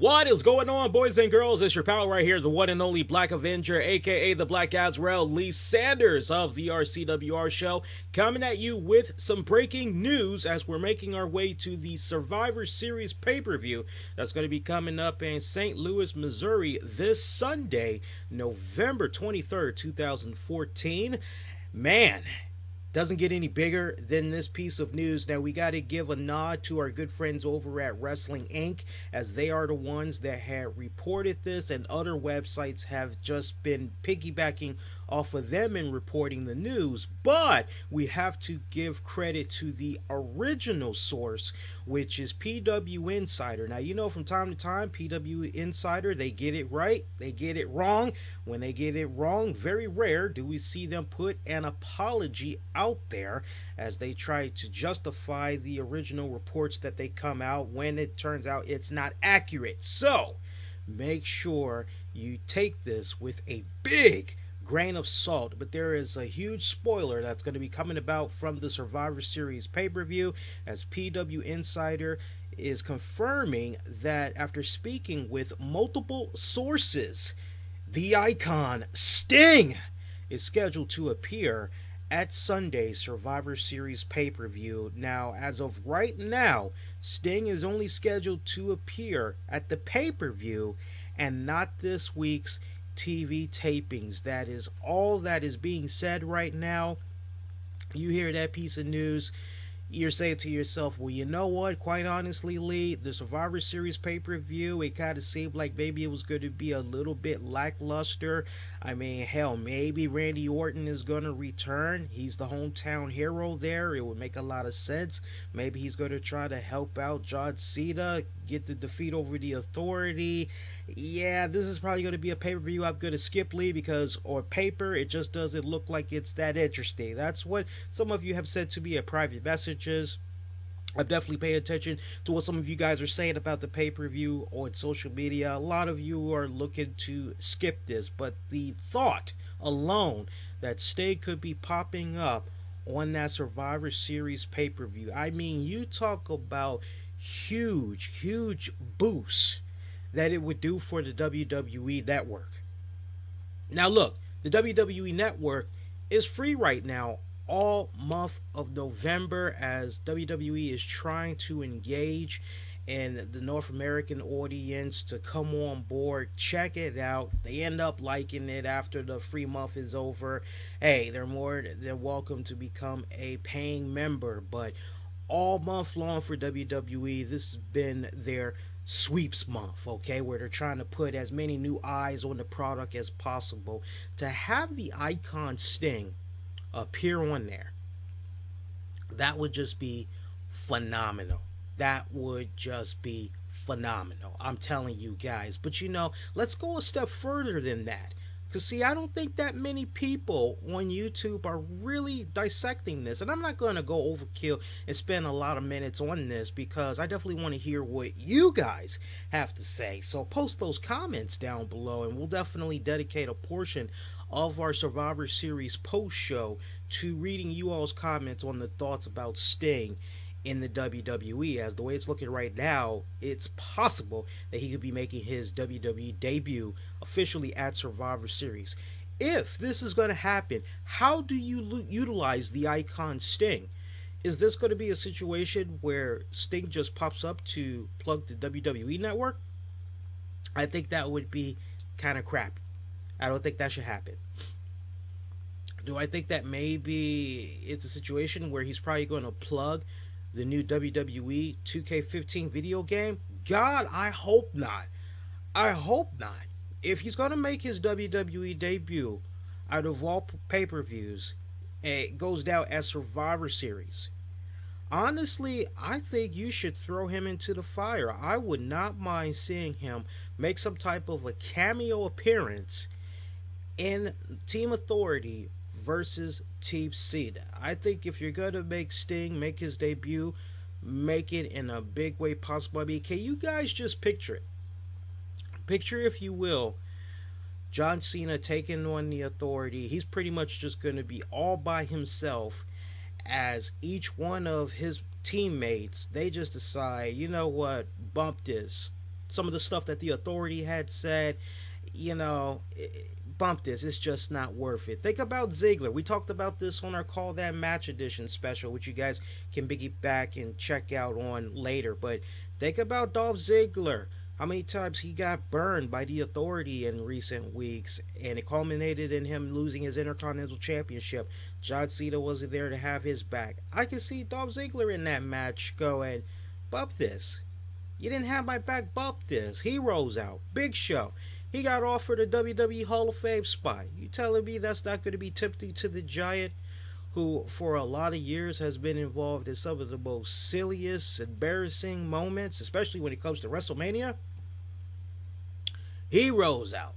What is going on, boys and girls? It's your pal right here, the one and only Black Avenger, aka the Black Azrael, Lee Sanders of the RCWR show, coming at you with some breaking news as we're making our way to the Survivor Series pay-per-view that's going to be coming up in St. Louis, Missouri this Sunday, November 23rd, 2014. Man, doesn't get any bigger than this piece of news. Now, we got to give a nod to our good friends over at Wrestling Inc., as they are the ones that had reported this, and other websites have just been piggybacking off of them in reporting the news. But we have to give credit to the original source, which is PW Insider. Now, you know, from time to time, PW Insider, they get it right, they get it wrong. When they get it wrong, very rare do we see them put an apology out there as they try to justify the original reports that they come out when it turns out it's not accurate. So make sure you take this with a big grain of salt, but there is a huge spoiler that's going to be coming about from the Survivor Series pay-per-view, as PW Insider is confirming that after speaking with multiple sources, the icon Sting is scheduled to appear at Sunday's Survivor Series pay-per-view. Now, as of right now, Sting is only scheduled to appear at the pay-per-view and not this week's TV tapings. That is all that is being said right now. You hear that piece of news, you're saying to yourself, well, you know what? Quite honestly, Lee, the Survivor Series pay-per-view, it kind of seemed like maybe it was going to be a little bit lackluster. I mean, hell, maybe Randy Orton is going to return. He's the hometown hero there. It would make a lot of sense. Maybe he's going to try to help out John Cena, get the defeat over the Authority. Yeah, this is probably going to be a pay-per-view I'm going to skip, Lee, because on paper, it just doesn't look like it's that interesting. That's what some of you have said to me in private messages. I'm definitely paying attention to what some of you guys are saying about the pay-per-view on social media. A lot of you are looking to skip this, but the thought alone that Sting could be popping up on that Survivor Series pay-per-view, I mean, you talk about huge boosts that it would do for the WWE Network. Now look, the WWE Network is free right now all month of November, as WWE is trying to engage in the North American audience to come on board, check it out. They end up liking it after the free month is over. Hey, they're more than welcome to become a paying member. But all month long for WWE, this has been their sweeps month, okay, where they're trying to put as many new eyes on the product as possible. To have the icon Sting appear on there, that would just be phenomenal. That would just be phenomenal, I'm telling you guys. But you know, let's go a step further than that, because see, I don't think that many people on YouTube are really dissecting this. And I'm not going to go overkill and spend a lot of minutes on this, because I definitely want to hear what you guys have to say. So post those comments down below, and we'll definitely dedicate a portion of our Survivor Series post show to reading you all's comments on the thoughts about Sting in the WWE. As the way it's looking right now, it's possible that he could be making his WWE debut officially at Survivor Series. If this is going to happen, how do you utilize the icon Sting? Is this going to be a situation where Sting just pops up to plug the WWE Network? I think that would be kind of crappy. I don't think that should happen. Do I think that maybe it's a situation where he's probably going to plug the new WWE 2K15 video game? God, I hope not. I hope not. If he's going to make his WWE debut out of all pay-per-views, it goes down as Survivor Series. Honestly, I think you should throw him into the fire. I would not mind seeing him make some type of a cameo appearance in Team Authority versus Team Cena. I think if you're going to make Sting make his debut, make it in a big way possible. I mean, can you guys just picture it? Picture, if you will, John Cena taking on the Authority. He's pretty much just going to be all by himself, as each one of his teammates, they just decide, you know what, bump this. some of the stuff that the Authority had said, bump this. It's just not worth it. Think about Ziggler. We talked about this on our Call That Match Edition special, which you guys can piggyback and check out on later. But think about Dolph Ziggler. How many times he got burned by the Authority in recent weeks, and it culminated in him losing his Intercontinental Championship. John Cena wasn't there to have his back. I can see Dolph Ziggler in that match going, bump this. You didn't have my back, bump this. He rolls out. Big Show. He got offered a WWE Hall of Fame spot. You telling me that's not going to be tempting to the Giant, who for a lot of years has been involved in some of the most silliest, embarrassing moments, especially when it comes to WrestleMania? He rolls out.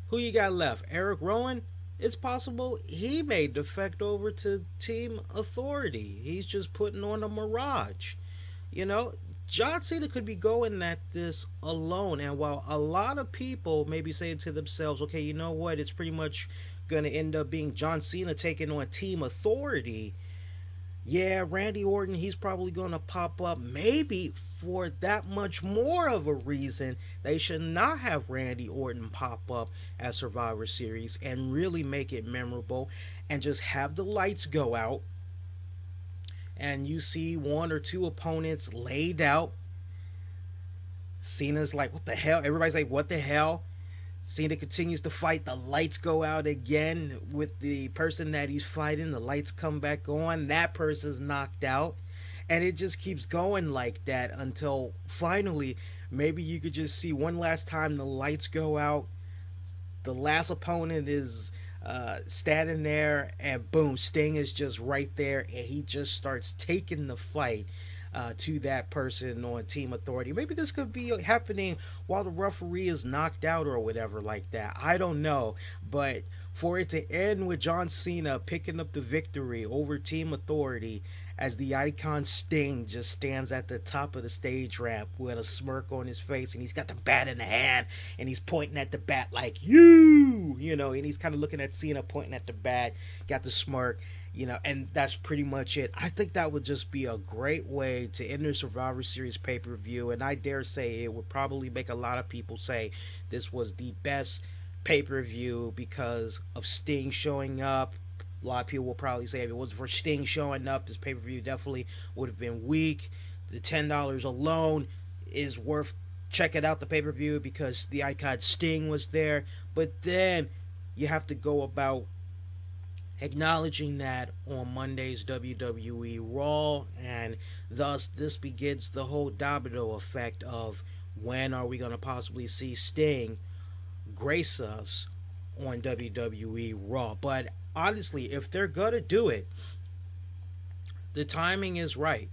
Who you got left? Eric Rowan? It's possible he may defect over to Team Authority. He's just putting on a mirage. John Cena could be going at this alone. And while a lot of people may be saying to themselves, okay, you know what? It's pretty much going to end up being John Cena taking on Team Authority. Yeah, Randy Orton, he's probably going to pop up maybe for that much more of a reason they should not have Randy Orton pop up at Survivor Series and really make it memorable and just have the lights go out and you see one or two opponents laid out. Cena's like, what the hell? Everybody's like, what the hell? Cena continues to fight. The lights go out again with the person that he's fighting. The lights come back on. That person's knocked out. And it just keeps going like that until finally, maybe you could just see one last time the lights go out. The last opponent is standing there, and boom, Sting is just right there, and he just starts taking the fight to that person on Team Authority. Maybe this could be happening while the referee is knocked out or whatever like that. I don't know. But for it to end with John Cena picking up the victory over Team Authority as the icon Sting just stands at the top of the stage ramp with a smirk on his face, and he's got the bat in the hand, and he's pointing at the bat like, and he's kind of looking at Cena pointing at the bat, got the smirk. And that's pretty much it. I think that would just be a great way to end the Survivor Series pay-per-view, and I dare say it would probably make a lot of people say this was the best pay-per-view because of Sting showing up. A lot of people will probably say if it wasn't for Sting showing up, this pay-per-view definitely would have been weak. The $10 alone is worth checking out the pay-per-view because the icon Sting was there, but then you have to go about acknowledging that on Monday's WWE Raw, and thus this begins the whole domino effect of when are we going to possibly see Sting grace us on WWE Raw. But honestly, if they're going to do it, the timing is right.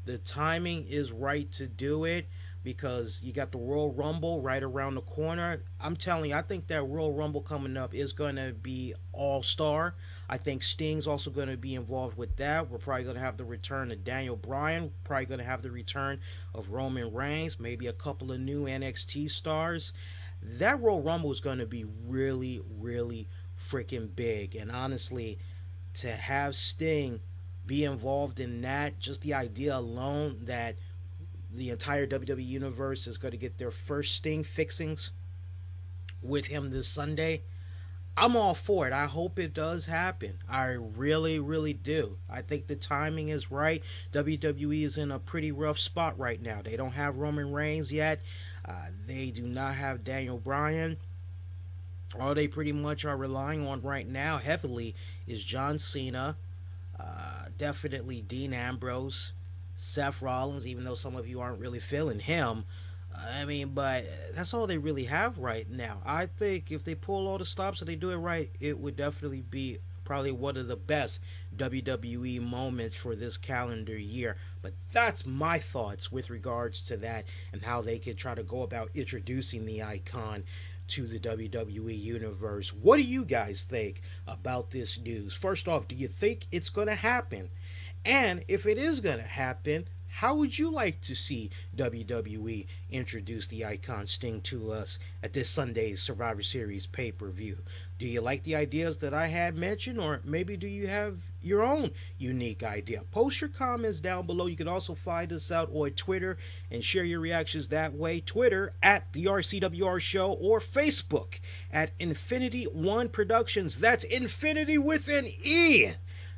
The timing is right to do it because you got the Royal Rumble right around the corner. I'm telling you, I think that Royal Rumble coming up is going to be all-star. I think Sting's also going to be involved with that. We're probably going to have the return of Daniel Bryan. Probably going to have the return of Roman Reigns. Maybe a couple of new NXT stars. That Royal Rumble is going to be really, really freaking big. And honestly, to have Sting be involved in that, just the idea alone that the entire WWE Universe is going to get their first Sting fixings with him this Sunday, I'm all for it. I hope it does happen. I really, really do. I think the timing is right. WWE is in a pretty rough spot right now. They don't have Roman Reigns yet. They do not have Daniel Bryan. All they pretty much are relying on right now heavily is John Cena, definitely Dean Ambrose, Seth Rollins, even though some of you aren't really feeling him. But that's all they really have right now. I think if they pull all the stops and they do it right, it would definitely be probably one of the best WWE moments for this calendar year. But that's my thoughts with regards to that and how they could try to go about introducing the icon to the WWE Universe. What do you guys think about this news? First off, do you think it's going to happen? And if it is going to happen, how would you like to see WWE introduce the icon Sting to us at this Sunday's Survivor Series pay-per-view? Do you like the ideas that I had mentioned, or maybe do you have your own unique idea. Post your comments down below. You can also find us out on Twitter and share your reactions that way. Twitter at the RCWR Show, or Facebook at Infinity One Productions. That's Infinity with an E.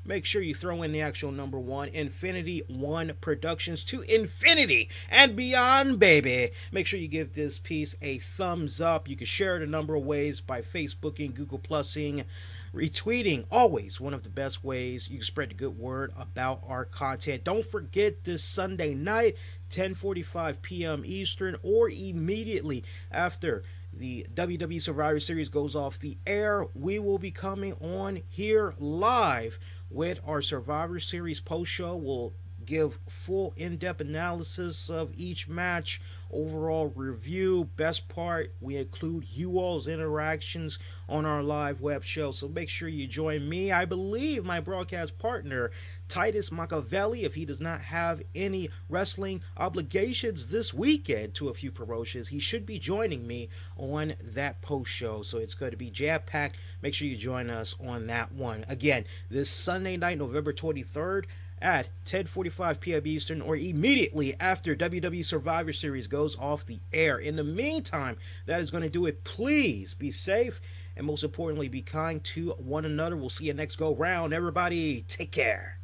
Make sure you throw in the actual number one, Infinity One Productions, to infinity and beyond, baby. Make sure you give this piece a thumbs up. You can share it a number of ways by Facebooking, Google Plusing, retweeting. Always one of the best ways you can spread the good word about our content. Don't forget, this Sunday night, 10:45 p.m. Eastern, or immediately after the WWE Survivor Series goes off the air, we will be coming on here live with our Survivor Series post show. We'll give full in-depth analysis of each match, overall review. Best part, we include you all's interactions on our live web show, so make sure you join me. I believe my broadcast partner Titus Machiavelli, if he does not have any wrestling obligations this weekend to a few promotions, he should be joining me on that post show, so it's going to be jam-packed. Make sure you join us on that one. Again, this Sunday night, November 23rd, at 10:45 p.m. Eastern, or immediately after WWE Survivor Series goes off the air. In the meantime, that is going to do it. Please be safe, and most importantly, be kind to one another. We'll see you next go round. Everybody, take care.